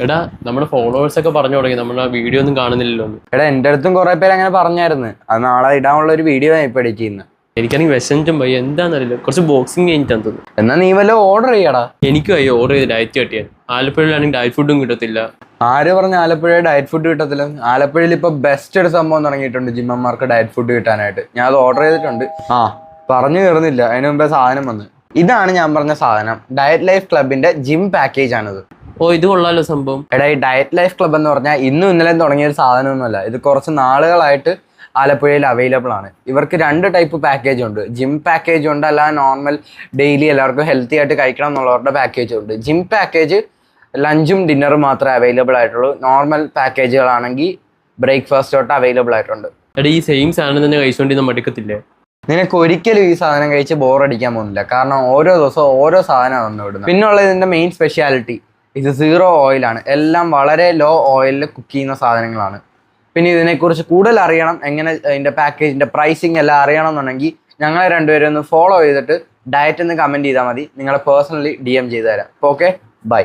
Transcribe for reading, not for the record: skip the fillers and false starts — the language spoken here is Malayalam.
എടാ നമ്മുടെ ഫോളോവേഴ്സ് ഒക്കെ പറഞ്ഞു തുടങ്ങി നമ്മൾ ആ വീഡിയോ ഒന്നും കാണുന്നില്ലല്ലോ. എടാ എൻ്റെ അടുത്തും കുറെ പേര് അങ്ങനെ പറഞ്ഞായിരുന്നു. അത് നാളെ ഇടാനുള്ള ഒരു വീഡിയോ ഞാൻ ഇപ്പൊ എഡിറ്റ് ചെയ്യുന്നത്. എനിക്കാണെങ്കിൽ വിശന്നിട്ടും പോയി, എന്താണെന്നറിയില്ല. കുറച്ച് ബോക്സിങ് കഴിഞ്ഞിട്ടാന്ന് തോന്നുന്നു. എന്നാ നീ വല്ല ഓർഡർ ചെയ്യടാ. എനിക്കും അയ്യോ ഓർഡർ ചെയ്ത് ഡയറ്റ് കട്ടിയാൻ. ആലപ്പുഴയിലാണെങ്കിൽ ഡയറ്റ് ഫുഡും കിട്ടത്തില്ല. ആര് പറഞ്ഞ ആലപ്പുഴ ഡയറ്റ് ഫുഡ് കിട്ടത്തില്ല? ആലപ്പുഴയിൽ ഇപ്പൊ ബെസ്റ്റ് ഒരു സംഭവം തുടങ്ങിയിട്ടുണ്ട് ജിമ്മന്മാർക്ക് ഡയറ്റ് ഫുഡ് കിട്ടാനായിട്ട്. ഞാൻ അത് ഓർഡർ ചെയ്തിട്ടുണ്ട്. പറഞ്ഞു കയറുന്നില്ല, അതിന് മുമ്പേ സാധനം വന്ന്. ഇതാണ് ഞാൻ പറഞ്ഞ സാധനം. ഡയറ്റ് ലൈഫ് ക്ലബിന്റെ ജിം പാക്കേജ് ആണിത്. ഓ, ഇത് കൊള്ളാലോ സംഭവം. എടാ, ഈ ഡയറ്റ് ലൈഫ് ക്ലബ് എന്ന് പറഞ്ഞാൽ ഇന്നും ഇന്നലെയും തുടങ്ങിയ ഒരു സാധനമൊന്നുമല്ല. ഇത് കുറച്ച് നാളുകളായിട്ട് ആലപ്പുഴയിൽ അവൈലബിൾ ആണ്. ഇവർക്ക് 2 ടൈപ്പ് പാക്കേജ് ഉണ്ട്. ജിം പാക്കേജ് ഉണ്ട്, അല്ലാതെ നോർമൽ ഡെയിലി എല്ലാവർക്കും ഹെൽത്തി ആയിട്ട് കഴിക്കണം എന്നുള്ളവരുടെ പാക്കേജ് ഉണ്ട്. ജിം പാക്കേജ് ലഞ്ചും ഡിന്നറും മാത്രമേ അവൈലബിൾ ആയിട്ടുള്ളൂ. നോർമൽ പാക്കേജുകളാണെങ്കിൽ ബ്രേക്ക്ഫാസ്റ്റ് തൊട്ട് അവൈലബിൾ ആയിട്ടുണ്ട്. എടാ, ഈ സെയിം സാധനം തന്നെ കഴിച്ചുകൊണ്ടിരുന്ന മടുക്കത്തില്ലേ? നിനക്ക് ഒരിക്കലും ഈ സാധനം കഴിച്ച് ബോറടിക്കാൻ പോകുന്നില്ല. കാരണം ഓരോ ദിവസവും ഓരോ സാധനം വന്നു വിടുന്നത്. പിന്നെ ഉള്ളത് ഇതിന്റെ മെയിൻ സ്പെഷ്യാലിറ്റി, ഇത് 0 ഓയിലാണ്. എല്ലാം വളരെ ലോ ഓയിലിൽ കുക്ക് ചെയ്യുന്ന സാധനങ്ങളാണ്. പിന്നെ ഇതിനെക്കുറിച്ച് കൂടുതൽ അറിയണം, എങ്ങനെ ഇതിന്റെ പാക്കേജിന്റെ പ്രൈസിങ് എല്ലാം അറിയണം എന്നുണ്ടെങ്കിൽ ഞങ്ങളെ രണ്ടുപേരും ഒന്ന് ഫോളോ ചെയ്തിട്ട് ഡയറ്റ് എന്ന് കമന്റ് ചെയ്താൽ മതി. നിങ്ങളെ പേഴ്സണലി DM ചെയ്തു തരാം. Okay, by.